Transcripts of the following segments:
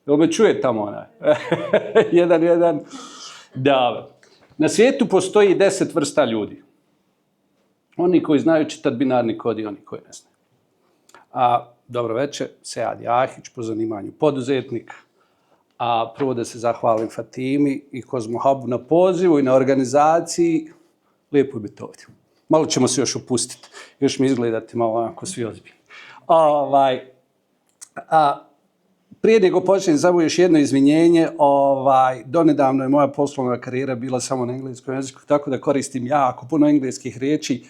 Jel me čuje tamo onaj? 1-1. Dobro. Na svijetu postoji 10 vrsta ljudi. Oni koji znaju čitati binarni kod i oni koji ne znaju. Dobro večer, Sead Jahić, po zanimanju poduzetnik. Prvo da se zahvalim Fatimi i Kozmohubu na pozivu i na organizaciji. Lijepo je biti ovdje. Malo ćemo se još opustiti. Još mi izgledati malo onako svi ozbiljni. Prije nego počnem, samo još jedno izvinjenje. Donedavno je moja poslovna karijera bila samo na engleskom jeziku, tako da koristim jako puno engleskih riječi,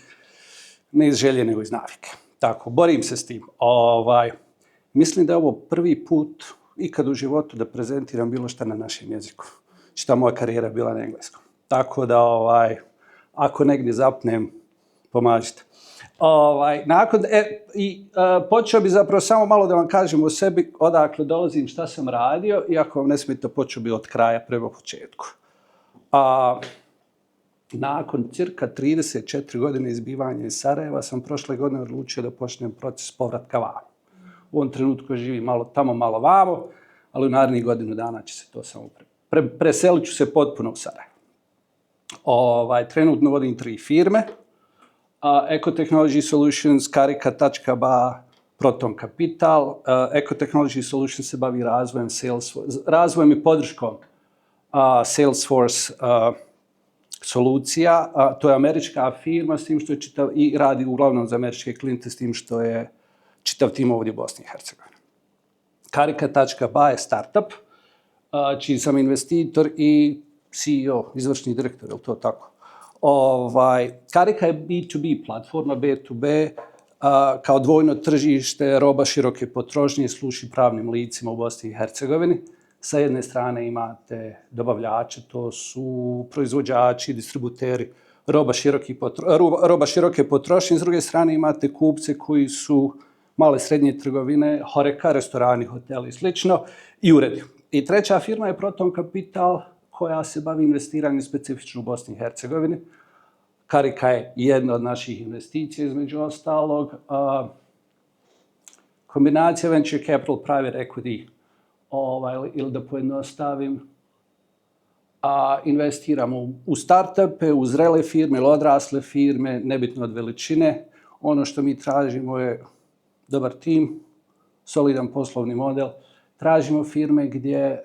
ne iz želje, nego iz navike. Tako, borim se s tim. Mislim da je ovo prvi put ikad u životu da prezentiram bilo šta na našem jeziku. Šta moja karijera bila na engleskom. Tako da, ako negdje zapnem, pomažite. Počeo bi zapravo samo malo da vam kažem o sebi, odakle dolazim, šta sam radio, iako vam ne smijete, počeo bi od kraja prema početku. Nakon cirka 34 godine izbivanja iz Sarajeva sam prošle godine odlučio da počnem proces povratka vamo. U ovom trenutku živim malo tamo, malo vamo, ali u narednih godinu dana će se to samo preselit ću se potpuno u Sarajevo. Trenutno vodim 3 firme. Eco Technology Solutions, Karika.ba, Proton Capital. Eco Technology Solutions se bavi razvojem i podrškom Salesforce solucija. To je američka firma s tim što je i radi uglavnom za američke klijente s tim što je čitav tim ovdje u Bosni i Hercegovini. Karika.ba je startup, čiji sam investitor i CEO, izvršni direktor, je li to tako? Karika je B2B platforma, B2B, kao dvojno tržište, roba široke potrošnje, služi pravnim licima u Bosni i Hercegovini. Sa jedne strane imate dobavljače, to su proizvođači, distributeri, roba široke potrošnje. S druge strane imate kupce koji su male srednje trgovine, horeka, restorani, hoteli i slično, i uredi. I treća firma je Proton Capital, koja se bavi investiranjem specifično u Bosni i Hercegovini. Karika je jedna od naših investicija, između ostalog. Kombinacija venture capital, private equity, ili da pojednostavim, investiramo u startupe, u zrele firme ili odrasle firme, nebitno od veličine. Ono što mi tražimo je dobar tim, solidan poslovni model. Tražimo firme gdje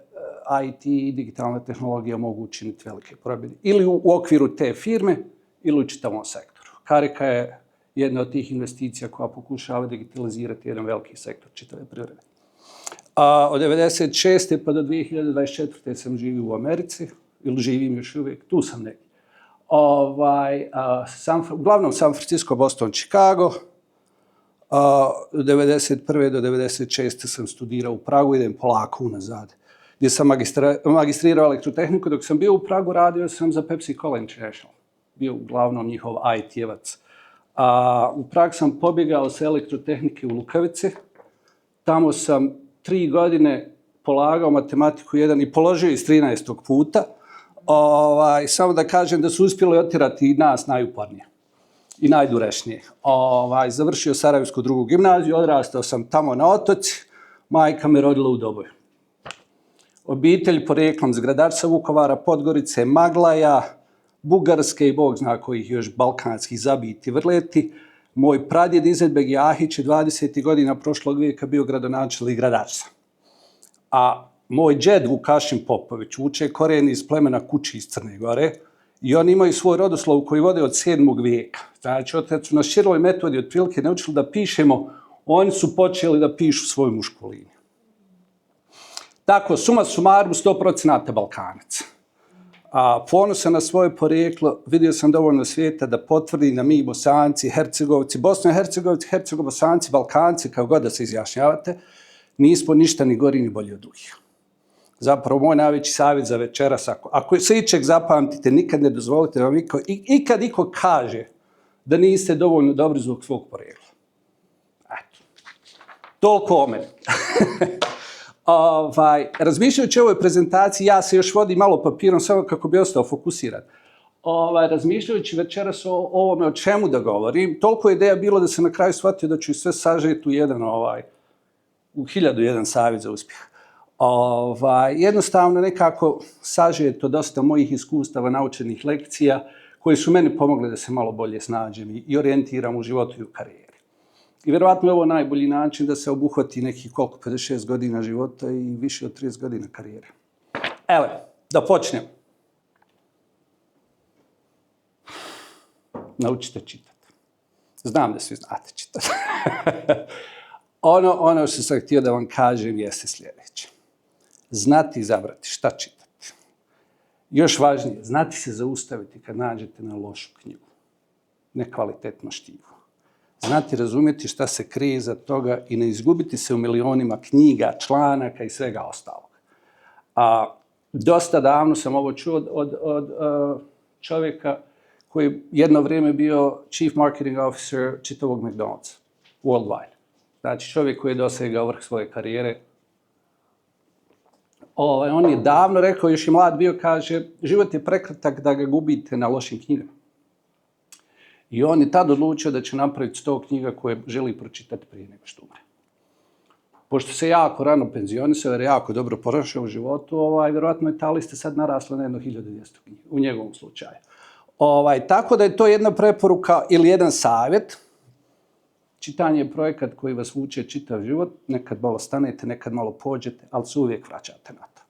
IT i digitalne tehnologije mogu učiniti velike promjene. Ili u okviru te firme, ili u čitavom sektoru. Karika je jedna od tih investicija koja pokušava digitalizirati jedan veliki sektor čitave privrede. Od 1996. pa do 2024. sam živio u Americi, ili živim još uvijek, tu sam neki. Uglavnom San Francisco, Boston, Chicago. Od 1991. do 1996. sam studirao u Pragu, idem polako unazad, gdje sam magistrirao elektrotehniku. Dok sam bio u Pragu, radio sam za Pepsi-Cola International. Bio uglavnom njihov IT-evac. U Prag sam pobjegao sa elektrotehnike u Lukavici. Tamo sam 3 godine polagao matematiku 1 i položio iz 13. puta. Samo da kažem da su uspjeli otjerati i nas najupornije i najdurešnije. Završio Sarajevsku drugu gimnaziju, odrastao sam tamo na otoci, majka me rodila u Doboju. Obitelj porijeklom iz Gradarca, Vukovara, Podgorice, Maglaja, Bugarske i Bog zna kojih još balkanskih zabiti vrleti. Moj pradjed Izetbeg Jahić je 20. godina prošlog vijeka bio gradonačelnik Gradarca. A moj džed Vukašin Popović vuče korijeni iz plemena Kuči iz Crne Gore i oni imaju svoj rodoslov koji vode od 7. vijeka. Znači, od su na Širovoj metodi otprilike naučili da pišemo, oni su počeli da pišu svoju mušku liniju. Tako, suma sumarum 100% Balkanac. Ponosan na svoje porijeklo, vidio sam dovoljno svijeta da potvrdim da mi Bosanci, Hercegovci, Bosno i Hercegovci, Hercego-Bosanci, Balkanci, kao god da se izjašnjavate, nismo ništa ni gori ni bolji od drugih. Zapravo, moj najveći savjet za večeras, ako se ičeg zapamtite, nikad ne dozvolite da vam ikad iko kaže da niste dovoljno dobri zbog svog porijekla. Eto. Toliko o meni. Razmišljajući o ovoj prezentaciji, ja se još vodim malo papirom samo kako bi ostao fokusiran. Razmišljajući večeras o ovome o čemu da govorim, toliko ideja bilo da se na kraju shvatio da ću sve sažeti u 1001 savjet za uspjeh. Jednostavno nekako sažeto dosta mojih iskustava, naučenih lekcija koje su meni pomogle da se malo bolje snađem i orijentiram u životu i u karijeri. I vjerovatno je ovo najbolji način da se obuhvati nekih 56 godina života i više od 30 godina karijere. Evo, da počnem. Naučite čitati. Znam da svi znate čitati. Ono što sam htio da vam kažem jeste sljedeće. Znati izabrati šta čitati. Još važnije, znati se zaustaviti kad nađete na lošu knjigu. Nekvalitetno štivo. Znati razumjeti šta se krije iza toga i ne izgubiti se u milionima knjiga, članaka i svega ostalog. Dosta davno sam ovo čuo od čovjeka koji je jedno vrijeme bio Chief Marketing Officer čitavog McDonald'sa, worldwide. Znači čovjek koji je dosegao vrh svoje karijere. On je davno rekao, još i mlad bio, kaže, život je prekratak da ga gubite na lošim knjigama. I on je tad odlučio da će napraviti 100 knjiga koje želi pročitati prije nego što umre. Pošto se jako rano penzionisao, jer je jako dobro prošao u životu, vjerojatno je ta lista sad narasla na 1200 knjiga, u njegovom slučaju. Tako da je to jedna preporuka ili jedan savjet. Čitanje je projekat koji vas vuče čitav život. Nekad malo stanete, nekad malo pođete, ali se uvijek vraćate na to.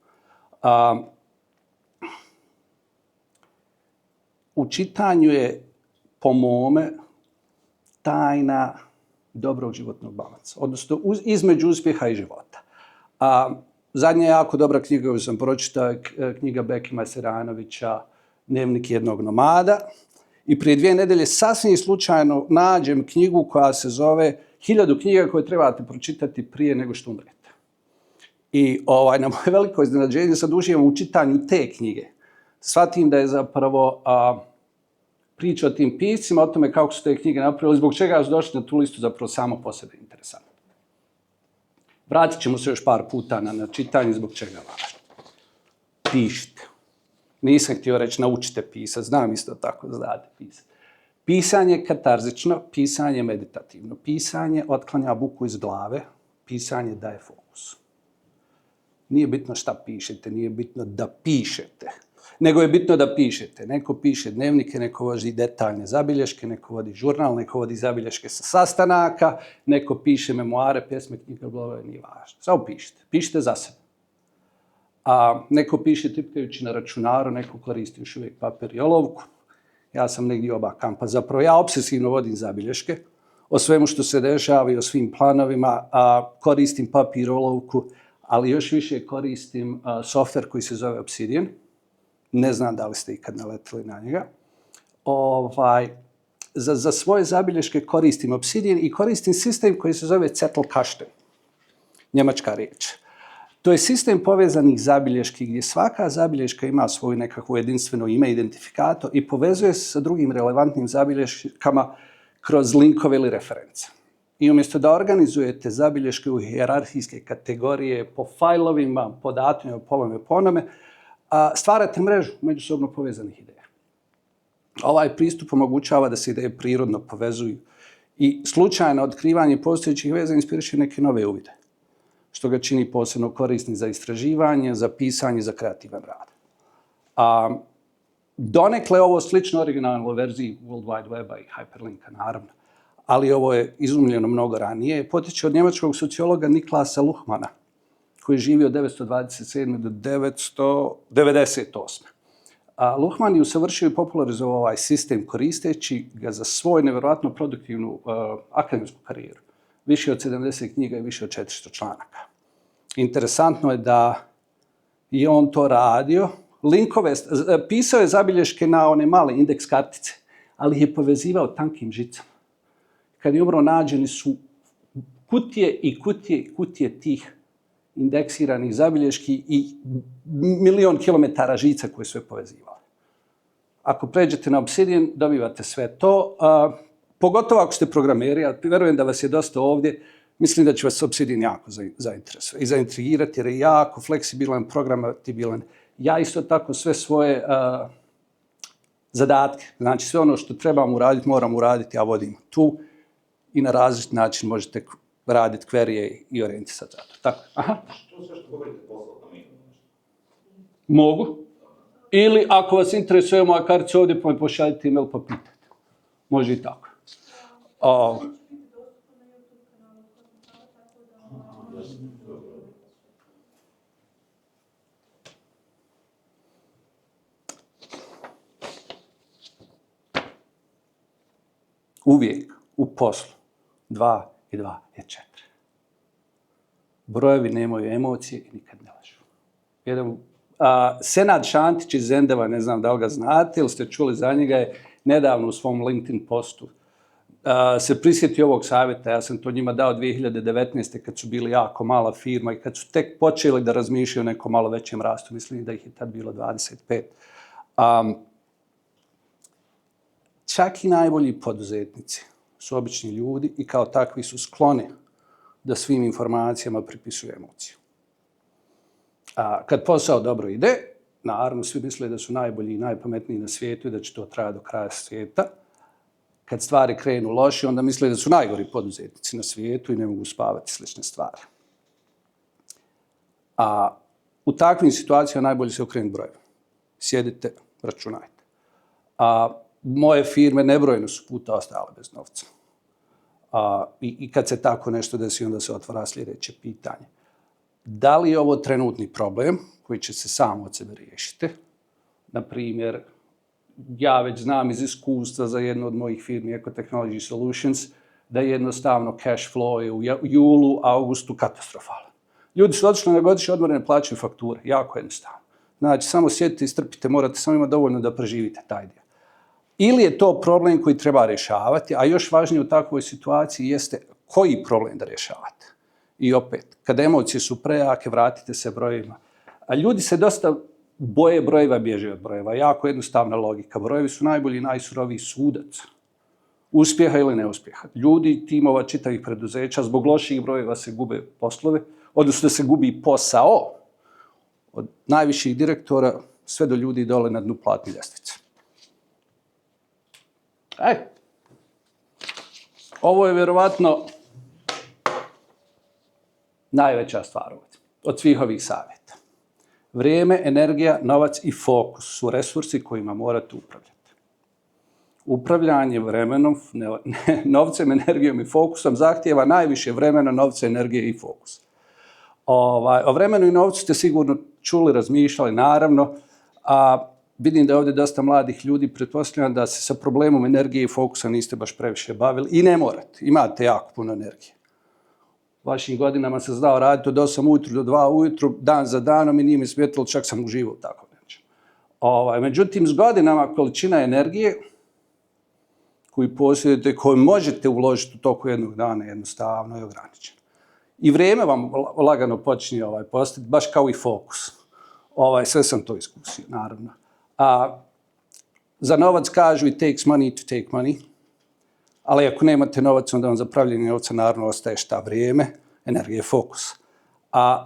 U čitanju je, po mome, tajna dobrog životnog balansa. Odnosno, između uspjeha i života. Zadnja jako dobra knjiga koju sam pročitao je knjiga Bekima Seranovića Dnevnik jednog nomada. I prije 2 nedelje sasvim slučajno nađem knjigu koja se zove 1000 knjiga koje trebate pročitati prije nego što umrete. I na moje veliko iznenađenje sad uživam u čitanju te knjige. Shvatim da je zapravo priča o tim piscima, o tome kako su te knjige napravili, zbog čega su došli na tu listu zapravo samo po sebi interesantno. Vratit ćemo se još par puta na čitanje zbog čega važno. Pišite. Nisam htio reći naučite pisati, znam isto tako da znate pisati. Pisanje je katarzično, pisanje je meditativno. Pisanje otklanja buku iz glave, pisanje daje fokus. Nije bitno šta pišete, nije bitno da pišete, nego je bitno da pišete. Neko piše dnevnike, neko vodi detaljne zabilješke, neko vodi žurnal, neko vodi zabilješke sa sastanaka, neko piše memoare, pjesme, knjige, blogove, nije važno. Samo pišite. Pišite za sebe. Neko piše tipkajući na računaru, neko koristi još uvijek papir i olovku. Ja sam negdje oba kampa. Zapravo ja obsesivno vodim zabilješke o svemu što se dešava i o svim planovima. Koristim papir i olovku, ali još više koristim softver koji se zove Obsidian. Ne znam da li ste ikad naletili na njega. Za svoje zabilješke koristim Obsidian i koristim sistem koji se zove Zettelkasten. Njemačka riječ. To je sistem povezanih zabilješki gdje svaka zabilješka ima svoju nekakvo jedinstveno ime, identifikator i povezuje se sa drugim relevantnim zabilješkama kroz linkove ili reference. I umjesto da organizujete zabilješke u hijerarhijske kategorije po fajlovima, po datumima, po onome, stvarate mrežu međusobno povezanih ideja. Ovaj pristup omogućava da se ideje prirodno povezuju i slučajno otkrivanje postojećih veza inspiriše neke nove uvide, što ga čini posebno korisnim za istraživanje, za pisanje, za kreativan rad. Donekle ovo slično originalnoj verziji World Wide Weba i Hyperlinka, naravno, ali ovo je izumljeno mnogo ranije. Potiče od njemačkog sociologa Niklasa Luhmana, koji je živio od 927. do 998. Luhman je usavršio i popularizovao ovaj sistem koristeći ga za svoju nevjerojatno produktivnu akademsku karijeru. Više od 70 knjiga i više od 400 članaka. Interesantno je da je on to radio. Pisao je zabilješke na one male indeks kartice, ali ih je povezivao tankim žicama. Kad je umro, nađeni su kutije i kutije tih indeksiranih zabilješki i 1.000.000 kilometara žica koje su je povezivale. Ako pređete na Obsidian, dobivate sve to. Pogotovo ako ste programeri, ja vjerujem da vas je dosta ovdje, mislim da će vas Obsidian jako zainteresovati i zaintrigirati jer je jako fleksibilan, programatibilan. Ja isto tako sve svoje zadatke, znači sve ono što trebam uraditi, moram uraditi, ja vodim tu i na različit način možete raditi kverije i orijentisati za to. Tako. Aha. Što sve što govorite poslati na mail? Mogu. Ili ako vas interesuje moja kartica ovdje, pa mi pošaljite email pa pitajte. Može i tako. Uvijek u poslu 2 i 2 je 4. Brojevi nemaju emocije i nikad ne lažu. Senad Šantić iz Endava, ne znam da li ga znate ili ste čuli za njega, je nedavno u svom LinkedIn postu se prisjetio ovog savjeta. Ja sam to njima dao 2019. kad su bili jako mala firma i kad su tek počeli da razmišljaju o nekom malo većem rastu. Mislim da ih je tad bilo 25. Čak i najbolji poduzetnici su obični ljudi i kao takvi su skloni da svim informacijama pripisuju emociju. Kad posao dobro ide, naravno svi misle da su najbolji i najpametniji na svijetu i da će to trajati do kraja svijeta. Kad stvari krenu loše, onda misle da su najgori poduzetnici na svijetu i ne mogu spavati slične stvari. U takvim situacijama najbolje se okrenuti brojevi. Sjedite, računajte. Moje firme nebrojeno su puta ostale bez novca. I kad se tako nešto desi, onda se otvara sljedeće pitanje. Da li je ovo trenutni problem koji će se sam od sebe riješiti? Na primjer, ja već znam iz iskustva za jednu od mojih firmi, Eco Technology Solutions, da jednostavno cash flow je u julu, augustu katastrofalan. Ljudi su otišli na godišnje odmore, ne plaćaju fakture. Jako jednostavno. Znači, samo sjedite i strpite, morate samo imati dovoljno da preživite taj dio. Ili je to problem koji treba rješavati, a još važnije u takvoj situaciji jeste koji problem da rješavate. I opet, kada emocije su prejake, vratite se brojevima. A ljudi se dosta boje brojeva, bježe od brojeva. Jako jednostavna logika. Brojevi su najbolji i najsuroviji sudac uspjeha ili neuspjeha. Ljudi, timova, čitavih preduzeća, zbog loših brojeva se gube poslove, odnosno da se gubi posao od najviših direktora sve do ljudi dole na dnu platne ljestvice. Ovo je vjerovatno najveća stvar od svih ovih savjeta. Vrijeme, energija, novac i fokus su resursi kojima morate upravljati. Upravljanje vremenom, novcem, energijom i fokusom zahtijeva najviše vremena, novca, energije i fokusa. O vremenu i novcu ste sigurno čuli, razmišljali, naravno. Vidim da je ovdje dosta mladih ljudi, pretpostavljam da se sa problemom energije i fokusa niste baš previše bavili i ne morate, imate jako puno energije. Vašim godinama sam znao raditi od 8 ujutru do 2 ujutru, dan za danom i nije mi smetilo, čak sam uživao tako nečem. Međutim, s godinama količina energije koju posjedujete, koju možete uložiti u toku jednog dana, jednostavno je ograničena. I vrijeme vam lagano počinje postati, baš kao i fokus. Sve sam to iskusio, naravno. Za novac kažu it takes money to take money, ali ako nemate novac, onda vam za pravljenje novca naravno ostaje šta? Vrijeme, energija, fokus.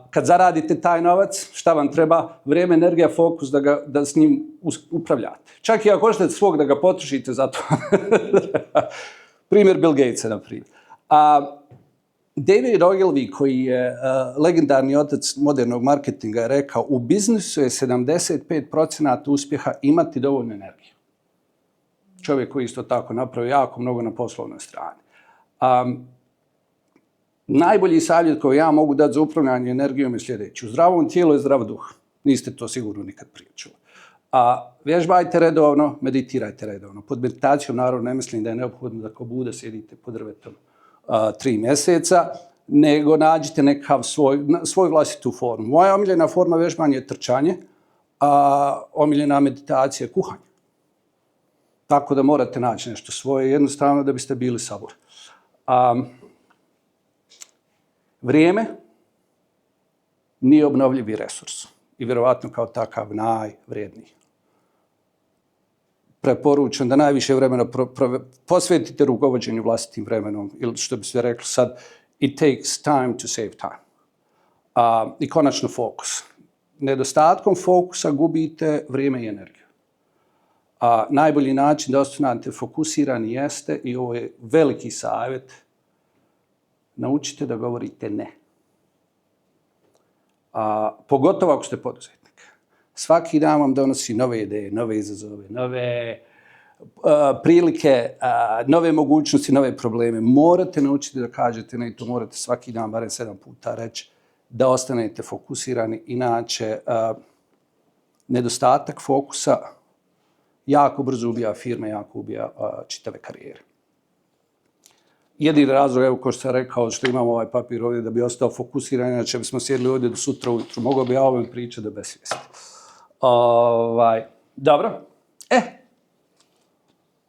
Kad zaradite taj novac, šta vam treba? Vrijeme, energija, fokus da s njim upravljate. Čak i ako hoćete svog da ga potrošite za to. Primjer Bill Gatesa, na primjer. David Ogilvy, koji je legendarni otac modernog marketinga, je rekao u biznisu je 75% uspjeha imati dovoljno energije. Čovjek koji isto tako napravio jako mnogo na poslovnoj strani. Najbolji savjet koji ja mogu dati za upravljanje energijom je sljedeći. U zdravom tijelu je zdrav duh. Niste to sigurno nikad prije čuli. Vježbajte redovno, meditirajte redovno. Pod meditacijom naravno ne mislim da je neophodno da ko Buda sjedite pod drvetom 3 mjeseca, nego nađite nekakav svoj vlastitu formu. Moja omiljena forma vježbanja je trčanje, a omiljena meditacija je kuhanje. Tako da morate naći nešto svoje, jednostavno da biste bili sabor. Vrijeme nije obnovljivi resurs i vjerovatno kao takav najvrijedniji. Preporučujem da najviše vremena posvetite rukovođenju vlastitim vremenom, ili što bi se rekli sad, it takes time to save time. I konačno fokus. Nedostatkom fokusa gubite vrijeme i energiju. Najbolji način da ostanete fokusirani jeste, i ovo je veliki savjet, naučite da govorite ne. Pogotovo ako ste poduzetnik. Svaki dan vam donosi nove ideje, nove izazove, nove prilike, nove mogućnosti, nove probleme. Morate naučiti da kažete ne i to morate svaki dan, barem 7 puta reći, da ostanete fokusirani. Inače, nedostatak fokusa jako brzo ubija firme, jako ubija čitave karijere. Jedini razlog, evo, ko što sam rekao, što imamo ovaj papir ovdje da bi ostao fokusiran, inače bismo sjedili ovdje do sutra ujutru. Mogao bi ja ovome pričati do besvijesti. Dobro.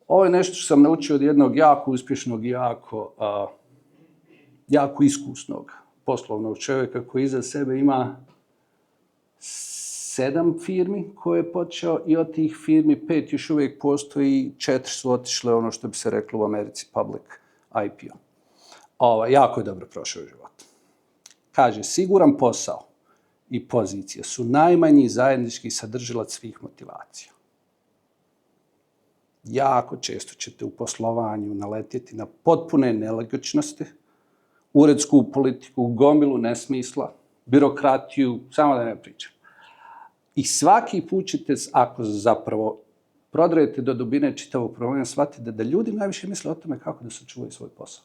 Ovo je nešto što sam naučio od jednog jako uspješnog i jako iskusnog poslovnog čovjeka koji iza sebe ima 7 firmi koje je počeo i od tih firmi 5 još uvijek postoji, 4 su otišle ono što bi se reklo u Americi public IPO. Jako je dobro prošao život. Kaže, siguran posao i pozicija su najmanji zajednički sadržilac svih motivacija. Jako često ćete u poslovanju naletjeti na potpune nelogičnosti, uredsku politiku, gomilu nesmisla, birokratiju, samo da ne pričam. I svaki put ćete, ako zapravo prodrejete do dubine čitavog problema, shvatite da ljudi najviše misle o tome kako da sačuvaju svoj posao.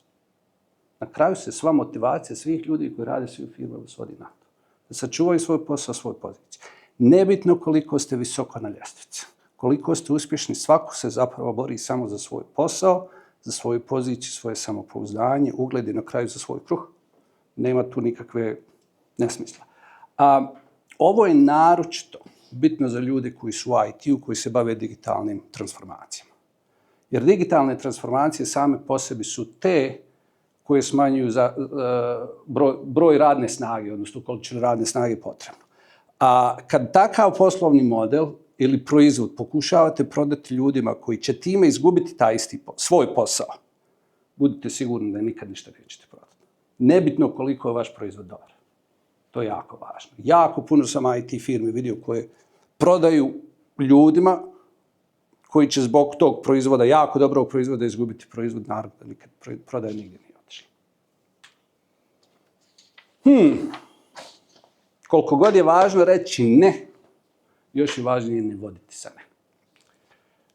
Na kraju se sva motivacija svih ljudi koji rade svi u firmama svodi na to. Da sačuvaju svoj posao, svoju poziciju. Nebitno koliko ste visoko na ljestvici, koliko ste uspješni, svako se zapravo bori samo za svoj posao, za svoju poziciju, svoje samopouzdanje, ugled i na kraju za svoj kruh. Nema tu nikakve nesmisla. Ovo je naročito bitno za ljude koji su u IT-u, koji se bave digitalnim transformacijama. Jer digitalne transformacije same po sebi su te koje smanjuju broj radne snage, odnosno količinu radne snage potrebno. Kad takav poslovni model ili proizvod pokušavate prodati ljudima koji će time izgubiti taj isti svoj posao, budite sigurni da nikad ništa nećete prodati. Nebitno koliko je vaš proizvod dobar. To je jako važno. Jako puno sam IT firmi vidio koje prodaju ljudima koji će zbog tog proizvoda, jako dobrog proizvoda, izgubiti proizvod, naravno da nikad prodaje nigdje nije otišla. Koliko god je važno reći ne, još je važnije ne voditi se ne.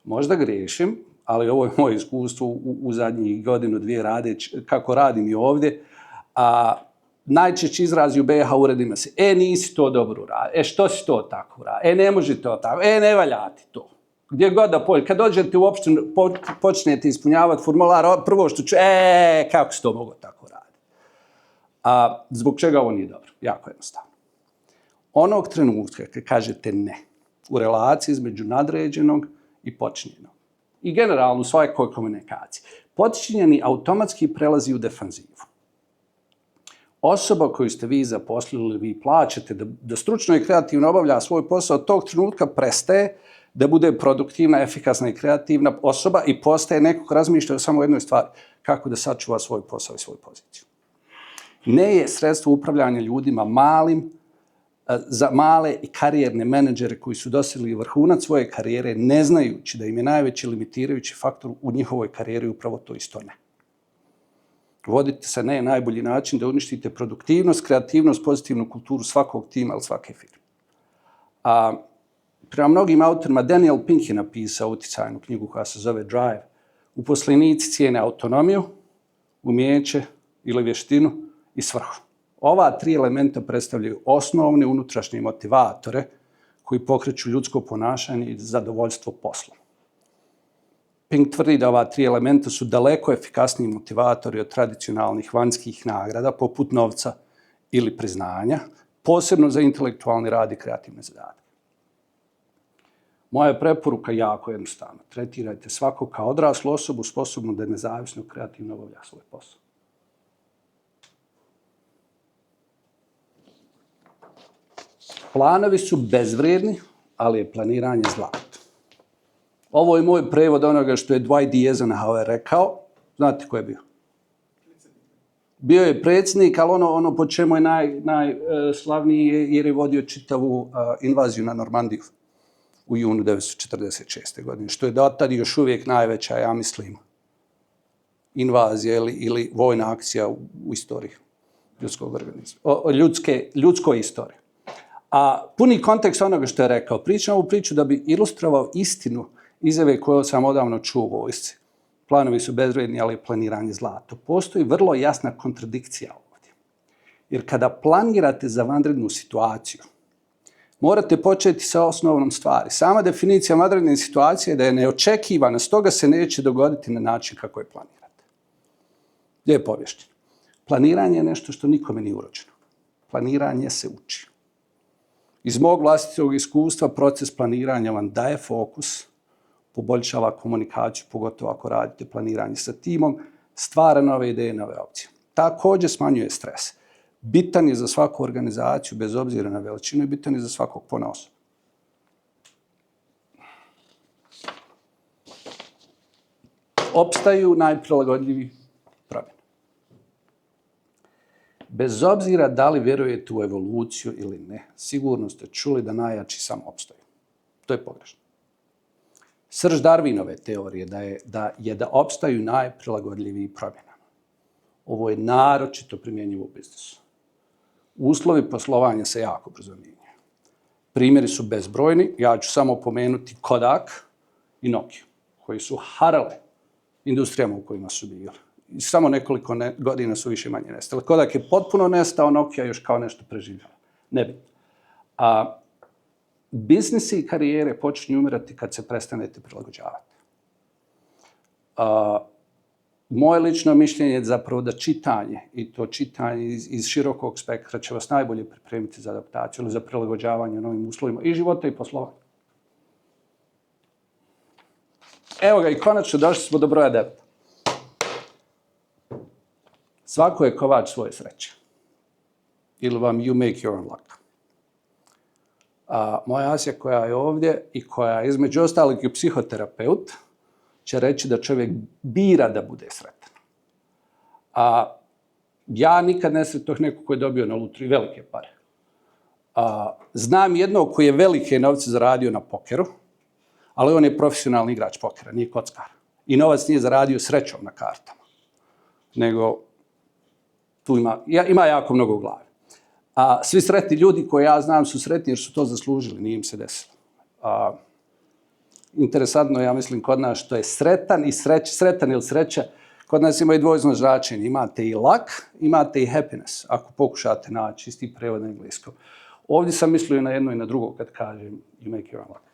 Možda griješim, ali ovo je moje iskustvo u zadnjih godinu, dvije radeći, kako radim i ovdje. Najčešći izrazi u BiH uredima se, nisi to dobro uradio, što si to tako uradio, ne može to tako, ne valja ti to. Gdje god da pođe, kad dođete u opštinu, počnete ispunjavati formular, prvo što ću, kako si to mogao tako raditi. Zbog čega ovo nije dobro? Jako jednostavno. Onog trenutka kad kažete ne, u relaciji između nadređenog i počinjenog, i generalno u svakoj komunikaciji, podčinjeni automatski prelazi u defanzivu. Osoba koju ste vi zaposlili ili vi plaćate da stručno i kreativno obavlja svoj posao, od tog trenutka prestaje da bude produktivna, efikasna i kreativna osoba i postaje neko ko razmišlja o samo jednoj stvari, kako da sačuva svoj posao i svoju poziciju. Ne je sredstvo upravljanja ljudima malim, za male i karijerne menadžere koji su dosegli vrhunac svoje karijere, ne znajući da im je najveći limitirajući faktor u njihovoj karijeri upravo to isto ne. Vodite se ne je najbolji način da uništite produktivnost, kreativnost, pozitivnu kulturu svakog tima ili svake firme. Prema mnogim autorima, Daniel Pink je napisao uticajnu knjigu koja se zove Drive. Uposlenici cijene autonomiju, umijeće ili vještinu i svrhu. Ova 3 elementa predstavljaju osnovne unutrašnje motivatore koji pokreću ljudsko ponašanje i zadovoljstvo poslom. Pink tvrdi da ova 3 elementa su daleko efikasniji motivatori od tradicionalnih vanjskih nagrada, poput novca ili priznanja, posebno za intelektualni rad i kreativne zadatke. Moja je preporuka jako jednostavna. Tretirajte svakog kao odraslu osobu sposobnu da nezavisno kreativno obavlja svoj posao. Planovi su bezvrijedni, ali je planiranje zlato. Ovo je moj prevod onoga što je Dwight D. Eisenhower rekao. Znate ko je bio? Bio je predsjednik, ali ono po čemu je najslavniji jer je vodio čitavu invaziju na Normandiju u junu 1946. godine, što je do tada još uvijek najveća, ja mislim, invazija ili vojna akcija u istoriji ljudskog organizma, ljudskoj istoriji. A puni kontekst onoga što je rekao, pričam ovu priču da bi ilustrovao istinu izjave koju sam odavno čuo u vojsci. Planovi su bezvredni, ali je planiranje zlato. Postoji vrlo jasna kontradikcija ovdje. Jer kada planirate za vanrednu situaciju, morate početi sa osnovnom stvari. Sama definicija vanredne situacije je da je neočekivana, stoga se neće dogoditi na način kako je planirate. Gdje je povješten? Planiranje je nešto što nikome nije urođeno. Planiranje se uči. Iz mog vlastitog iskustva proces planiranja vam daje fokus, poboljšava komunikaciju, pogotovo ako radite planiranje sa timom, stvara nove ideje, nove opcije. Također smanjuje stres. Bitan je za svaku organizaciju, bez obzira na veličinu, i bitan je za svakog ponaosob. Opstaju najprilagodljiviji promjene. Bez obzira da li vjerujete u evoluciju ili ne, sigurno ste čuli da najjači samo opstaju. To je pogrešno. Srž Darwinove teorije da opstaju najprilagodljiviji promjenama. Ovo je naročito primjenjivo u biznisu. Uslovi poslovanja se jako brzo mijenjaju. Primjeri su bezbrojni, ja ću samo pomenuti Kodak i Nokia, koji su harale industrijama u kojima su bili. I samo nekoliko godina su više manje nestali. Kodak je potpuno nestao, Nokia još kao nešto preživjela. Nebitno. Biznisi i karijere počinju umirati kad se prestanete prilagođavati. Moje lično mišljenje je zapravo da čitanje, i to čitanje iz širokog spektra, će vas najbolje pripremiti za adaptaciju ili za prilagođavanje novim uslovima i života i poslovanja. Evo ga, i konačno došli smo do broja 9. Svako je kovač svoje sreće. Ili vam you make your own luck. Moja Asija koja je ovdje i koja je između ostalog i psihoterapeut, će reći da čovjek bira da bude sretan. Ja nikad ne sretnoh nekog koji je dobio na lutriji velike pare. Znam jednog koji je velike novce zaradio na pokeru, ali on je profesionalni igrač pokera, nije kockar. I novac nije zaradio srećom na kartama, nego tu ima jako mnogo u glavi. Svi sretni ljudi koje ja znam su sretni jer su to zaslužili, nije im se desilo. Interesantno, ja mislim, kod nas što je sretan i sretan ili sreća, kod nas ima i dvojno značenje. Imate i luck, imate i happiness, ako pokušate naći isti prevod na engleskom. Ovdje sam mislio i na jedno i na drugo kad kažem you make your own luck.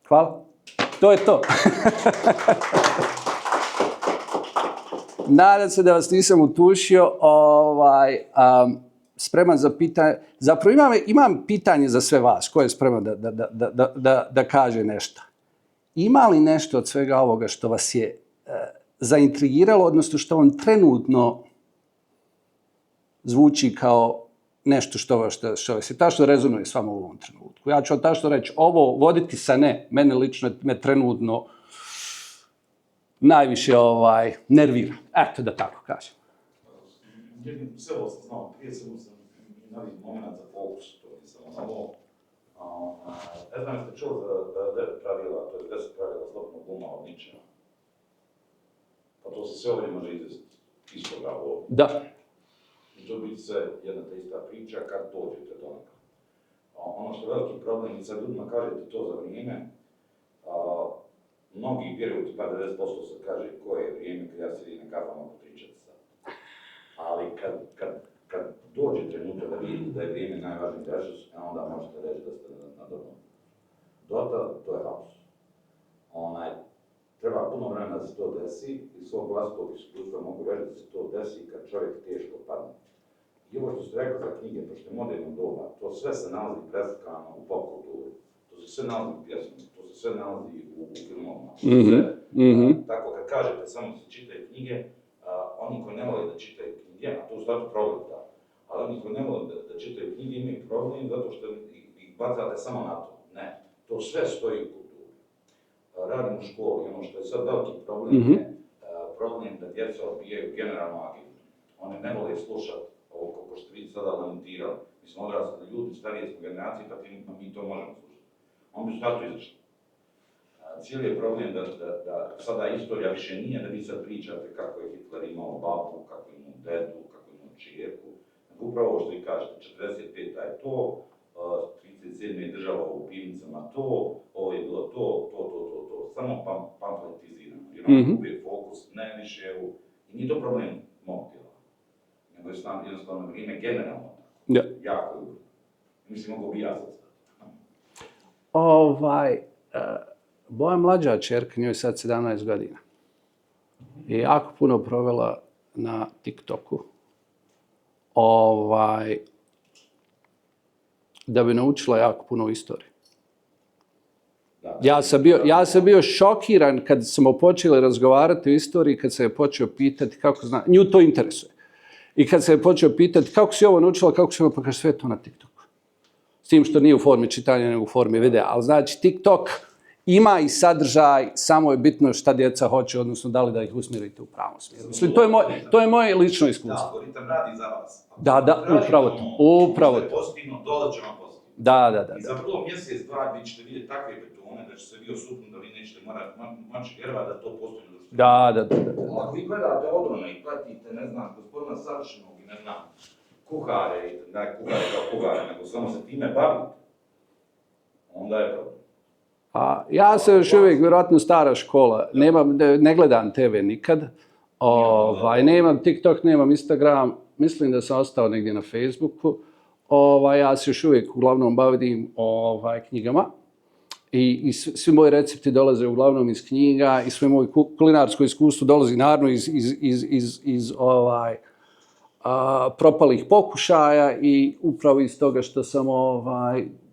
Hvala. To je to. Nadam se da vas nisam utušio. Spreman za pitanje. Zapravo imam pitanje za sve vas. Ko je spreman da kaže nešto? Ima li nešto od svega ovoga što vas je zaintrigiralo, odnosno što vam trenutno zvuči kao nešto što vas je tačno rezonuje s vama u ovom trenutku? Ja ću vam tačno reći, ovo voditi sa ne, mene lično me trenutno najviše nervira. Eto, da tako kažem. Sve ovo sam znao, prije sam imali moment za fokus, to nisam znao. Ne znam, jeste čuli za 9 pravila, to je 10 pravila slobodnog uma od Nietzschea. Pa to se sve ovdje može izvesti iz toga ovdje. Da. I to biti sve jedna te ista priča kad dođete do neka. Ono što je veliki problem, i sad ljudima kažete to za vrijeme, mnogi vjeruju, pa 90% se kaže koje je vrijeme kad ja sedim na kafama po 3-4 sata. Ali kad dođe trenutak da vidite da je vrijeme najvažniji resurs, onda možete reći da ste na dobrom. Dotad, to je haos. Treba puno vremena da se to desi, i svog vlastitog iskustva mogu reći da se to desi kad čovjek teško padne. I ovo što ste rekli za knjige, pošto je moderno doba, to sve se nalazi preslikano u pop kulturi. To se sve nalazi u pjesmi, to se sve nalazi u filmovima. Tako kad kažete samo da se čitaju knjige, oni koji ne vole da čitaju knjige, a to je u stvari problem, da. Ali oni koji ne vole da čitaju knjige imaju problem zato što ih bacate samo na to. Ne, to sve stoji u kulturi. Radim u školi, ono što je sad veliki problem je problem da djeca odbijaju generalno agilno. One ne vole slušati ovo kako ste vi sada lamentirali. Mi smo odrasli ljudi, starije smo generacije, pa mi to možemo slušati. On bi su zato izašli. cijeli je problem da sada istorija više nije da vi sad pričate kako je Hitler imao babu, kako je imao dedu, kako je imao čerku. Upravo ovo što vi kažete, 45. je to, 37. je država u pivnicama to, ovo je bilo to. Samo pamfletizirano. Jer on uvijek fokus najviše i nije to problem mog djela. Nego je jednostavno vrijeme generalno. Jako je. Mislim, mogu bi ja sad. Moja mlađa čerka, njoj je sad 17 godina. Je jako puno provela na TikToku. Da bi naučila jako puno istorije. Ja sam bio šokiran kad smo počeli razgovarati o istoriji, kad se je počeo pitati kako zna, nju to interesuje. I kad se je počeo pitati kako si ovo naučila, kako si ovo, pa kaže sve to na TikToku. S tim što nije u formi čitanja, nego u formi videa. Ali znači TikTok ima i sadržaj, samo je bitno šta djeca hoće, odnosno da li da ih usmjerite u pravom smjeru. Mislim, to je moje lično iskustvo. Da, algoritam radi za vas. Da, upravo to. Upravo to. Pozitivno, dole će vam pozitivno. Da. I za vrlo mjesec, dva, vi ćete vidjeti takve betone, da će se vi osutnuti, da vi nećete moći vjerovati da to postoji. Da. Ako vi gledate odrona i pratite, ne znam, gospodina Savršenog i ne znam, kuhare, ne kuhare kao kuhare, nego samo se time bavite, onda je problem. Ja sam još uvijek vjerojatno stara škola, ne gledam TV nikad, nemam TikTok, nemam Instagram, mislim da sam ostao negdje na Facebooku, ja se još uvijek uglavnom bavim knjigama i svi moji recepti dolaze uglavnom iz knjiga i sve moje kulinarsko iskustvo dolazi naravno iz propalih pokušaja i upravo iz toga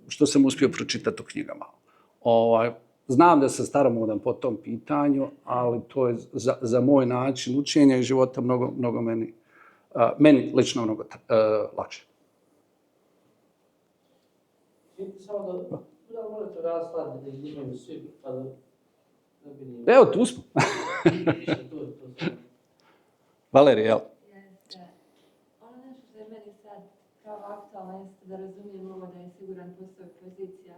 što sam uspio pročitati u knjigama. Znam da sam staromodan po tom pitanju, ali to je za moj način učenja i života mnogo meni lično mnogo lakše. Samo da morate rasladiti da imaju svi, pa da bi nije... Evo, tu smo. Valerija, jel? Jeste. Ono nešto što je meni sad kao aktualno jeste da razumijem ovo da je siguran posao i pozicija,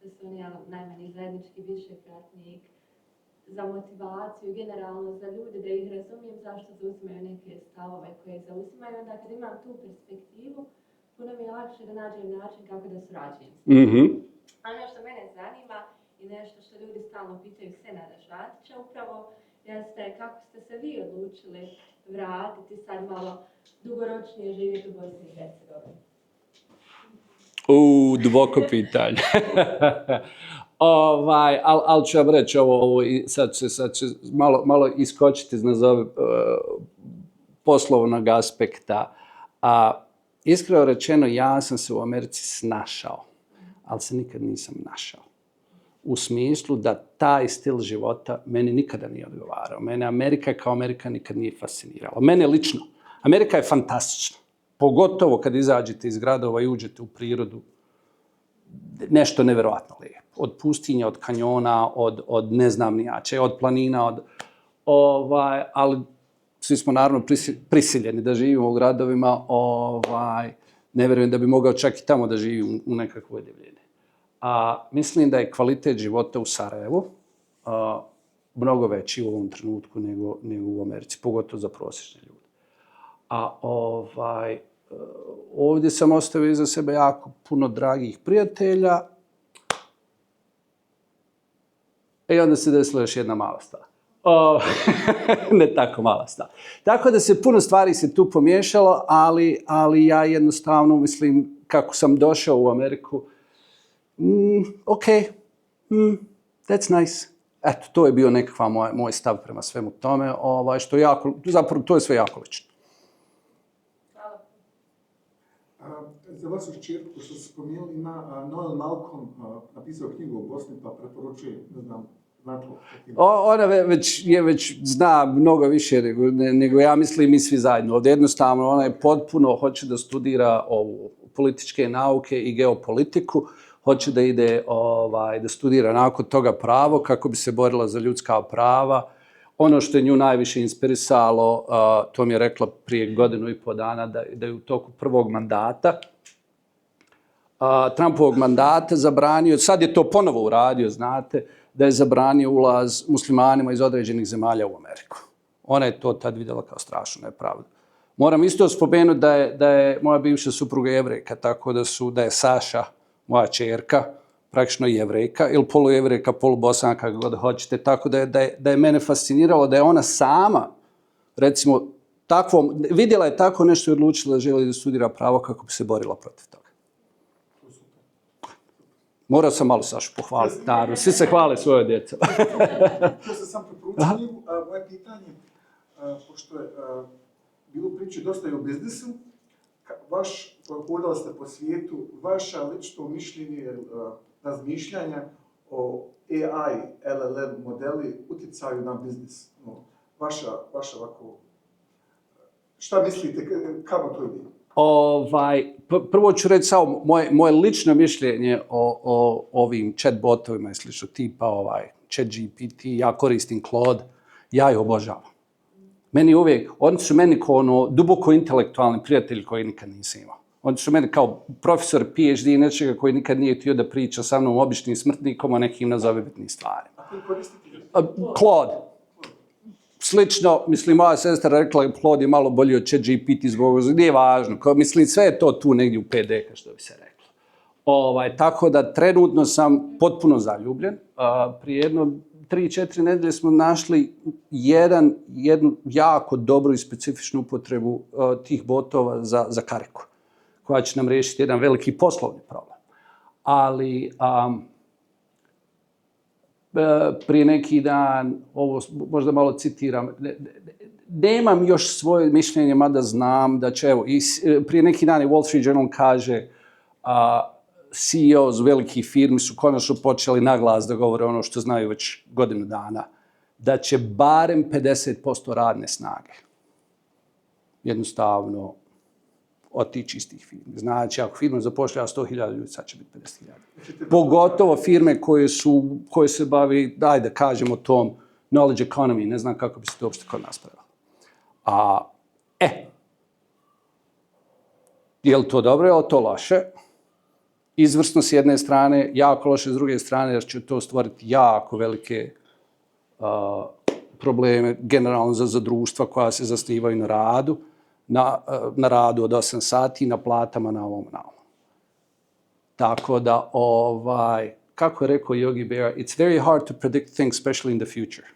da su oni najmanji zajednički višekratnik za motivaciju, generalno za ljude, da ih razumijem zašto zauzimaju neke stavove koje zauzimaju. Onda kad imam tu perspektivu, puno mi je lakše da nađem način kako da surađujem. Ono što mene zanima i nešto što ljudi stalno pitaju Senada Šatića upravo jeste kako ste se vi odlučili vratiti sad malo dugoročnije živjeti u Bosni i Hercegovini. Duboko pitanje. Ali ću vam reći ovo i sad će malo iskočiti iz nazovi poslovnog aspekta. Iskreno rečeno, ja sam se u Americi snašao, ali se nikad nisam našao. U smislu da taj stil života meni nikada nije odgovarao. Mene Amerika kao Amerika nikad nije fascinirala. Mene lično. Amerika je fantastična. Pogotovo kad izađete iz gradova i uđete u prirodu. Nešto nevjerojatno lijepo. Od pustinja, od kanjona, od ne znam nijače, od planina, ali svi smo naravno prisiljeni da živimo u gradovima. Ne vjerujem da bi mogao čak i tamo da živim u nekakvoj divljini. Mislim da je kvalitet života u Sarajevu mnogo veći u ovom trenutku nego u Americi, pogotovo za prosječne ljude. Ovdje sam ostavio iza sebe jako puno dragih prijatelja i onda se desila još jedna mala stvar. Ne tako mala stvar. Tako da se puno stvari se tu pomiješalo, ali ja jednostavno mislim kako sam došao u Ameriku, that's nice. Eto, to je bio nekakva moj stav prema svemu tome, što je jako, zapravo to je sve jako lično. Za vašu čerku, što ste spomenuli, ima Noel Malcolm napisao knjigu o Bosni, pa preporučujem, ne znam, znate li? Ona već zna mnogo više nego ja mislim i svi zajedno. Ovdje jednostavno ona je potpuno, hoće da studira političke nauke i geopolitiku, hoće da ide da studira nakon toga pravo kako bi se borila za ljudska prava. Ono što je nju najviše inspirisalo, to mi je rekla prije 1.5 dana, da je u toku prvog mandata, Trumpovog mandata zabranio, sad je to ponovo uradio, znate, da je zabranio ulaz muslimanima iz određenih zemalja u Ameriku. Ona je to tad vidjela kao strašnu nepravdu. Moram isto spomenuti da je moja bivša supruga Jevrejka, tako da je Saša, moja ćerka, praktično Jevrejka, ili polujevrejka, polubosanka, kako god hoćete, tako da je mene fasciniralo da je ona sama, recimo, vidjela je tako nešto i odlučila da želi da studira pravo kako bi se borila protiv toga. Morao sam malo Sašu pohvaliti, naravno. Svi se hvale svoje djeca. To se sam preporučio. Moje pitanje, pošto je bilo priče dosta i o biznisu, hodali ste po svijetu, vaša lično mišljenje, razmišljanja o AI, LLM modeli, utjecaju na biznis. Vaša ovako, šta mislite, kako to ide? Prvo ću reći samo moje lično mišljenje o ovim chatbotovima i slično, tipa ChatGPT, ja koristim Claude, ja ih obožavam. Oni su meni kao duboko intelektualni prijatelji koji nikad nisam imao. Oni su meni kao profesor PhD nečega koji nikad nije htio da priča sa mnom običnim smrtnikom o nekim nazove bitnim stvarima. A koji koristite? Claude. Slično, mislim, moja sestra rekla je Claude je malo bolji od ChatGPT zbog, nije važno. Mislim, sve je to tu negdje u PD-ka, što bi se reklo. Tako da trenutno sam potpuno zaljubljen. Prije jedno 3-4 nedelje smo našli jednu jako dobru i specifičnu upotrebu tih botova za kariku, koja će nam riješiti jedan veliki poslovni problem. Ali prije neki dan, ovo možda malo citiram, nemam još svoje mišljenje, mada znam da će, evo, prije neki dan je Wall Street Journal kaže CEOs velikih firmi su konačno počeli naglas da govore ono što znaju već godinu dana, da će barem 50% radne snage jednostavno otići iz tih firmi. Znači, ako firma zapošljava 100.000 ljudi, sad će biti 50.000. Pogotovo firme koje se bavi, da kažemo tom knowledge economy, ne znam kako bi se to uopšte kod nas pravilo. Je li to dobro, je li to loše? Izvrsno s jedne strane, jako loše s druge strane, jer će to stvoriti jako velike probleme generalno za društva koja se zasnivaju na radu, na radu od 8 sati, na platama na ovom. Tako da, kako je rekao Yogi Berra, it's very hard to predict things, especially in the future.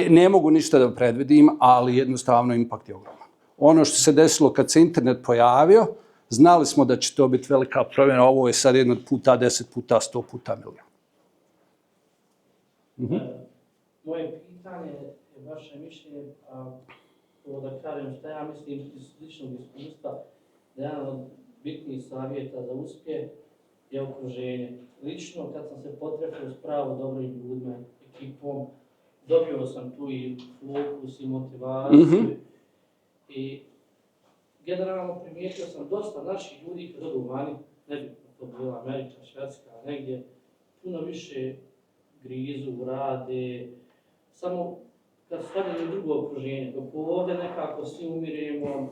Ne mogu ništa da predvidim, ali jednostavno impact je ogroman. Ono što se desilo kad se internet pojavio, znali smo da će to biti velika promjena, ovo je sad 1 puta 10 puta 100 puta milijon. Moje pitanje je vaše mišljenje, ovo da kažem šta ja mislim iz ličnog iskustva, da jedan od bitnijih savjeta za uspjeh je okruženje. Lično, kad sam se potrefio s pravo dobrim ljudima, ekipom, dobio sam tu i fokus i motivaciju. I generalno primijetio sam dosta naših ljudi kad odu vani, ne bi to bila Amerika, Švedska, negdje, puno više grizu, rade, samo kad stavljaju drugo okruženje, dok ovdje nekako svi umiremo,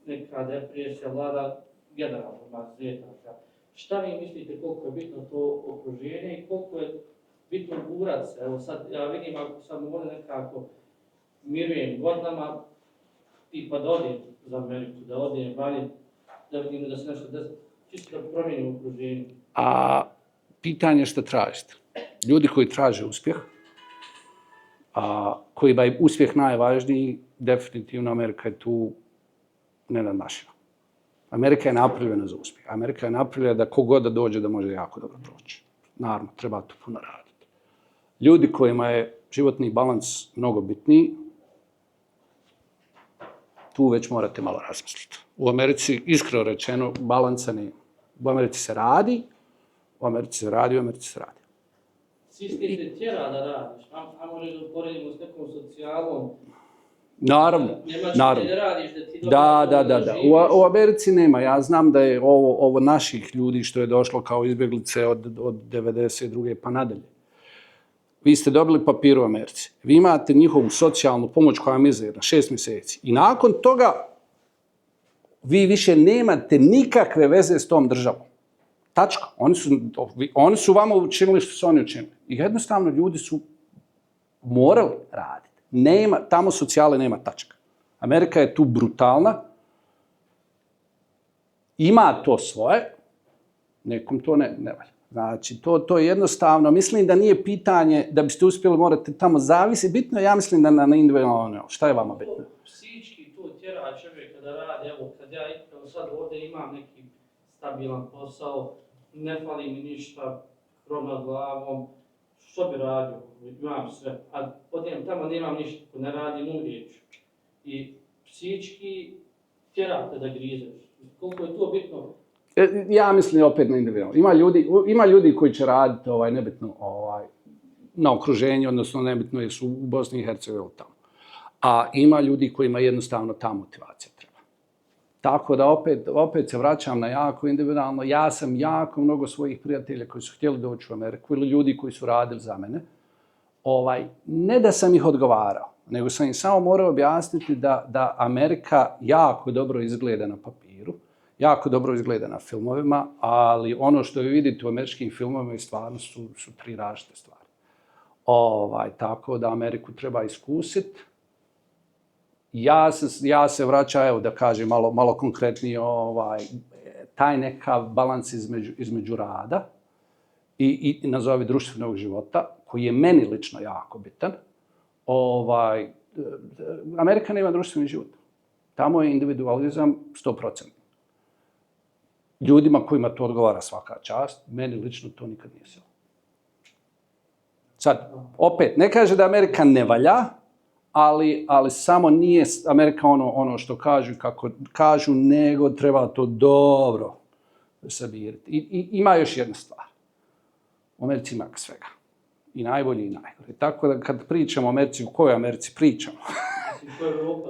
neka depresija vlada generalno na svjetaka. Šta vi mislite koliko je bitno to okruženje i koliko je bitno gurat se? Evo sad, ja vidim ako sam ovdje nekako mirujem godinama, tipa da odem za Ameriku, da odem vani, da vidim da se nešto desi, čisto da promijenim okruženje. Pitanje što tražite. Ljudi koji traže uspjeh, kojima je uspjeh najvažniji, definitivno Amerika je tu nenadmašiva. Amerika je napravljena za uspjeh. Amerika je napravljena da kogod da dođe da može jako dobro proći. Naravno, treba to puno raditi. Ljudi kojima je životni balans mnogo bitniji, tu već morate malo razmisliti. U Americi, iskreno rečeno, balansa nema. U Americi se radi, u Americi se radi. Sistem te tjera da radiš, a možeš da uporedimo s nekom socijalom. Naravno. Nemački ne radiš da ti dobro živiš. U Americi nema. Ja znam da je ovo naših ljudi što je došlo kao izbjeglice od 92. pa nadalje. Vi ste dobili papir u Americi. Vi imate njihovu socijalnu pomoć koja je mizerna, 6 mjeseci. I nakon toga vi više nemate nikakve veze s tom državom. Tačka. Oni su vama učinili što su oni učinili. I jednostavno ljudi su morali raditi. Tamo socijale nema, tačka. Amerika je tu brutalna, ima to svoje, nekom to ne valja. Znači, to je jednostavno, mislim da nije pitanje da biste uspjeli, morate tamo zavisiti. Bitno je, ja mislim da na individualno, šta je vama bitno? Psihički to tjera čovjeka da radi, evo kad ja sad ovdje imam neki stabilan posao, ne fali mi ništa, krov nad glavom, što bi radio, imam sve, a odem tamo nemam ništa, ko ne radim umrijeću. I psihički tjerate da grizeš. Koliko je to bitno? Ja mislim opet na individualno. Ima ljudi koji će raditi nebitno na okruženju, odnosno nebitno jer su u Bosni i Hercegovini tamo. A ima ljudi kojima jednostavno ta motivacija treba. Tako da opet se vraćam na jako individualno. Ja sam jako mnogo svojih prijatelja koji su htjeli doći u Ameriku ili ljudi koji su radili za mene. Ne da sam ih odgovarao, nego sam im samo morao objasniti da Amerika jako dobro izgleda na papiru, jako dobro izgleda na filmovima, ali ono što vi vidite u američkim filmovima stvarno su tri različite stvari. Tako da Ameriku treba iskusiti. Ja se vraćam, evo da kažem malo konkretnije, taj nekav balans između rada i nazovi društvenog života, koji je meni lično jako bitan. Amerika nema društveni život. Tamo je individualizam 100%. Ljudima kojima to odgovara svaka čast, meni lično to nikad nije sjelo. Sad, opet, ne kaže da Amerika ne valja, ali samo nije Amerika ono što kažu, kako kažu, nego treba to dobro sabirati. I ima još jedna stvar. U Americi ima svega. I najbolji i najgore. Tako da kad pričamo o Americi, u kojoj Americi pričamo? To je Europa,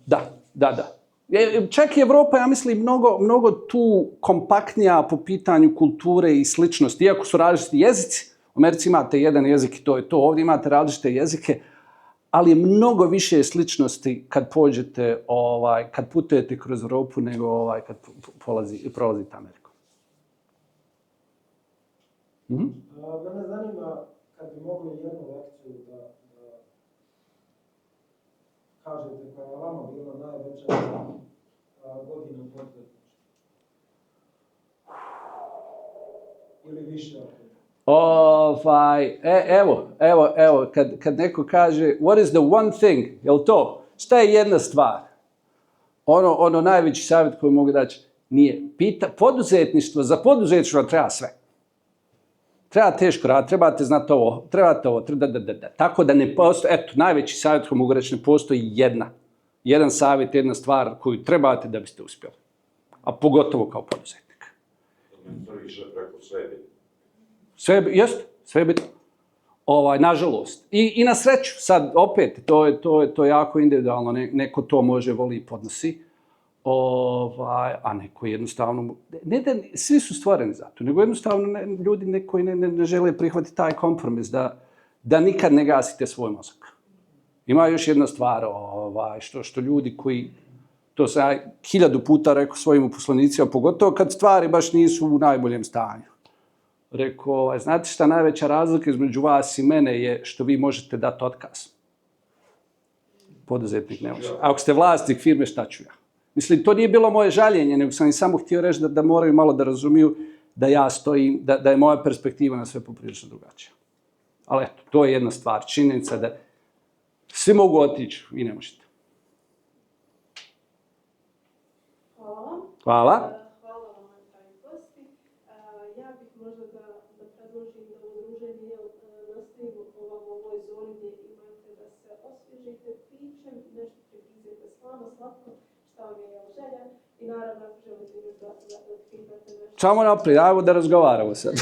da kažem. Da. Čak i Evropa, ja mislim, mnogo tu kompaktnija po pitanju kulture i sličnosti. Iako su različiti jezici, u Americi imate jedan jezik i to je to. Ovdje imate različite jezike, ali je mnogo više sličnosti kad pođete, kad putujete kroz Europu nego kad prolazite Ameriku. Mene zanima kad bi mogli jednu lekciju da kažete koja je vama bila najveća godina poduzetništva. Ili više od toga. Evo, kad neko kaže what is the one thing, jel to? Šta je jedna stvar? Ono najveći savjet koji mogu daći nije poduzetništvo, za poduzetništvo treba sve. Treba teško raditi, trebate znati ovo, trebate ovo, tako da ne postoji, najveći savjet koji mogu reći, ne postoji jedan savjet, jedna stvar koju trebate da biste uspjeli. A pogotovo kao poduzetnik. To više preko sebi. Sve je bitno. Nažalost. I na sreću, sad opet, to je jako individualno, neko to može, voli i podnosi, a neko jednostavno, ne da svi su stvoreni za to, nego jednostavno ljudi koji ne žele prihvatiti taj kompromis, da nikad ne gasite svoj mozak. Ima još jedna stvar, što ljudi koji, to sam ja 1000 puta rekao svojim uposlenicima, pogotovo kad stvari baš nisu u najboljem stanju. Rekao, znate šta najveća razlika između vas i mene je što vi možete dati otkaz. Poduzetnik ne može. Ako ste vlasnik firme, šta ću ja? Mislim, to nije bilo moje žaljenje, nego sam im samo htio reći da moraju malo da razumiju da ja stojim, da je moja perspektiva na sve poprilično drugačija. Ali eto, to je jedna stvar, činjenica da svi mogu otići, vi ne možete. Hvala vam. Hvala. Hvala vam na taj gosti. Ja bih možda da predložim da udruženje nastavimo u ovoj zoni gdje imate da se osvježite pićem, nešto prikrizujete slano, slatko, šta vam je želja i naravno ako želite da pitate nešto. Samo naprijed, ajmo da razgovaramo sad.